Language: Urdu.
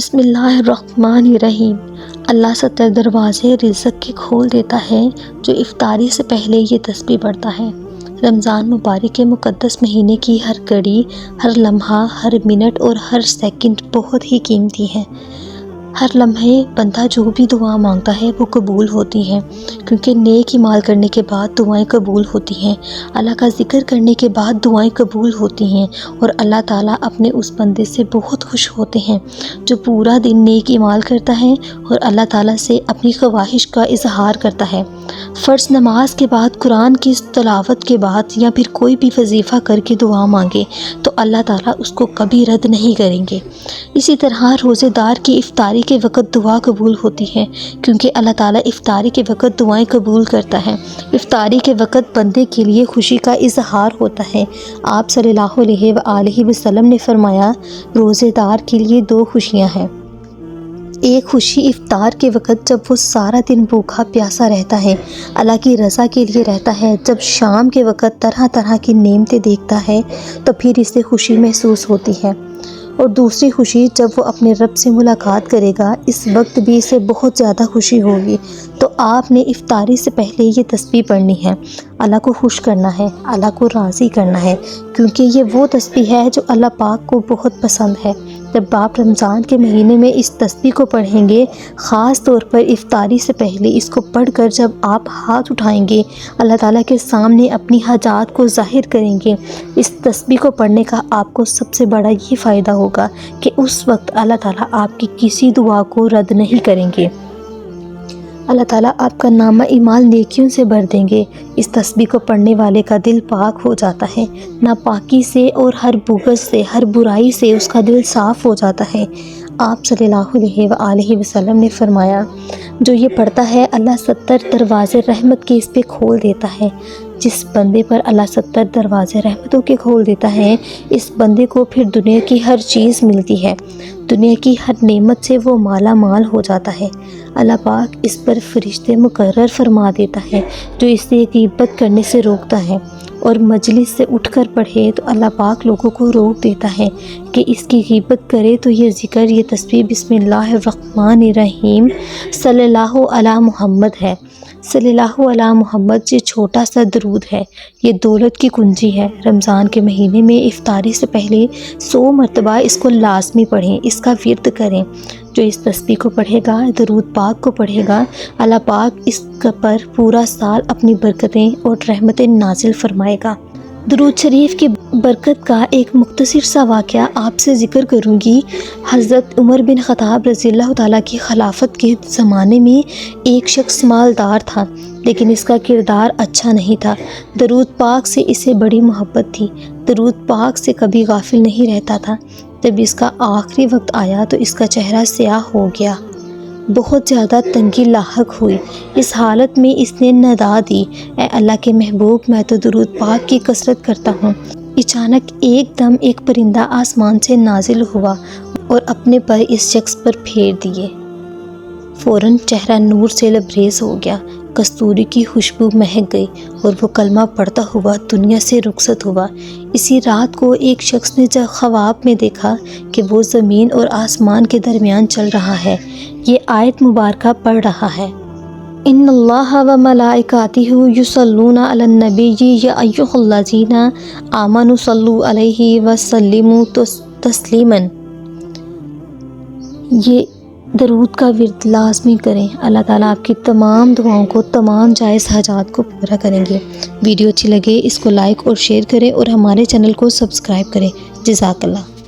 بسم اللہ الرحمن الرحیم۔ اللہ 70 دروازے رزق کے کھول دیتا ہے جو افطاری سے پہلے یہ تسبیح پڑھتا ہے۔ رمضان مبارک کے مقدس مہینے کی ہر گھڑی، ہر لمحہ، ہر منٹ اور ہر سیکنڈ بہت ہی قیمتی ہے۔ ہر لمحے بندہ جو بھی دعا مانگتا ہے وہ قبول ہوتی ہیں، کیونکہ نیک اعمال کرنے کے بعد دعائیں قبول ہوتی ہیں۔ اللہ کا ذکر کرنے کے بعد دعائیں قبول ہوتی ہیں، اور اللہ تعالیٰ اپنے اس بندے سے بہت خوش ہوتے ہیں جو پورا دن نیک اعمال کرتا ہے اور اللہ تعالیٰ سے اپنی خواہش کا اظہار کرتا ہے۔ فرض نماز کے بعد، قرآن کی تلاوت کے بعد یا پھر کوئی بھی وظیفہ کر کے دعا مانگے تو اللہ تعالیٰ اس کو کبھی رد نہیں کریں گے۔ اسی طرح روزے دار کی افطاری کے وقت دعا قبول ہوتی ہے، کیونکہ اللہ تعالیٰ افطاری کے وقت دعائیں قبول کرتا ہے۔ افطاری کے وقت بندے کے لیے خوشی کا اظہار ہوتا ہے۔ آپ صلی اللہ علیہ وآلہ وسلم نے فرمایا، روزے دار کے لیے 2 خوشیاں ہیں۔ ایک خوشی افطار کے وقت جب وہ سارا دن بھوکا پیاسا رہتا ہے، اللہ کی رضا کے لیے رہتا ہے، جب شام کے وقت طرح طرح کی نعمتیں دیکھتا ہے تو پھر اسے خوشی محسوس ہوتی ہے۔ اور دوسری خوشی جب وہ اپنے رب سے ملاقات کرے گا، اس وقت بھی اسے بہت زیادہ خوشی ہوگی۔ تو آپ نے افطاری سے پہلے یہ تسبیح پڑھنی ہے، اللہ کو خوش کرنا ہے، اللہ کو راضی کرنا ہے، کیونکہ یہ وہ تسبیح ہے جو اللہ پاک کو بہت پسند ہے۔ جب آپ رمضان کے مہینے میں اس تسبیح کو پڑھیں گے، خاص طور پر افطاری سے پہلے اس کو پڑھ کر جب آپ ہاتھ اٹھائیں گے، اللہ تعالیٰ کے سامنے اپنی حاجات کو ظاہر کریں گے، اس تسبیح کو پڑھنے کا آپ کو سب سے بڑا یہ فائدہ ہوگا کہ اس وقت اللہ تعالیٰ آپ کی کسی دعا کو رد نہیں کریں گے۔ اللہ تعالیٰ آپ کا نامہ اعمال نیکیوں سے بھر دیں گے۔ اس تسبیح کو پڑھنے والے کا دل پاک ہو جاتا ہے، ناپاکی سے اور ہر بغض سے، ہر برائی سے اس کا دل صاف ہو جاتا ہے۔ آپ صلی اللہ علیہ وآلہ وسلم نے فرمایا، جو یہ پڑھتا ہے اللہ 70 دروازے رحمت کے اس پہ کھول دیتا ہے۔ جس بندے پر اللہ 70 دروازے رحمتوں کے کھول دیتا ہے، اس بندے کو پھر دنیا کی ہر چیز ملتی ہے، دنیا کی ہر نعمت سے وہ مالا مال ہو جاتا ہے۔ اللہ پاک اس پر فرشتے مقرر فرما دیتا ہے جو اسے غیبت کرنے سے روکتا ہے، اور مجلس سے اٹھ کر پڑھے تو اللہ پاک لوگوں کو روک دیتا ہے کہ اس کی غیبت کرے تو یہ ذکر، یہ تسبیح بسم اللہ الرحمن الرحیم صلی اللہ علی محمد ہے۔ صلی اللہ علی محمد یہ چھوٹا سا درود ہے، یہ دولت کی کنجی ہے۔ رمضان کے مہینے میں افطاری سے پہلے 100 مرتبہ اس کو لازمی پڑھیں، اس کا ورد کریں۔ جو اس تسبیح کو پڑھے گا، درود پاک کو پڑھے گا، اللہ پاک اس پر پورا سال اپنی برکتیں اور رحمتیں نازل فرمائے گا۔ درود شریف کی برکت کا ایک مختصر سا واقعہ آپ سے ذکر کروں گی۔ حضرت عمر بن خطاب رضی اللہ تعالیٰ کی خلافت کے زمانے میں ایک شخص مالدار تھا، لیکن اس کا کردار اچھا نہیں تھا۔ درود پاک سے اسے بڑی محبت تھی، درود پاک سے کبھی غافل نہیں رہتا تھا۔ جب اس کا آخری وقت آیا تو اس کا چہرہ سیاہ ہو گیا، بہت زیادہ تنگی لاحق ہوئی۔ اس حالت میں اس نے ندا دی، اے اللہ کے محبوب، میں تو درود پاک کی کثرت کرتا ہوں۔ اچانک ایک دم ایک پرندہ آسمان سے نازل ہوا اور اپنے پر اس شخص پر پھیر دیے۔ فوراً چہرہ نور سے لبریز ہو گیا، کستوری کی خوشبو مہک گئی اور وہ کلمہ پڑھتا ہوا دنیا سے رخصت ہوا۔ اسی رات کو ایک شخص نے جب خواب میں دیکھا کہ وہ زمین اور آسمان کے درمیان چل رہا ہے، یہ آیت مبارکہ پڑھ رہا ہے، ان اللہ و ملائکاتہ یصلون علی النبی یا ایھا الذین آمنوا صلوا علیہ وسلموا تسلیما۔ یہ درود کا ورد لازمی کریں، اللہ تعالیٰ آپ کی تمام دعاؤں کو، تمام جائز حاجات کو پورا کریں گے۔ ویڈیو اچھی لگے اس کو لائک اور شیئر کریں اور ہمارے چینل کو سبسکرائب کریں۔ جزاک اللہ۔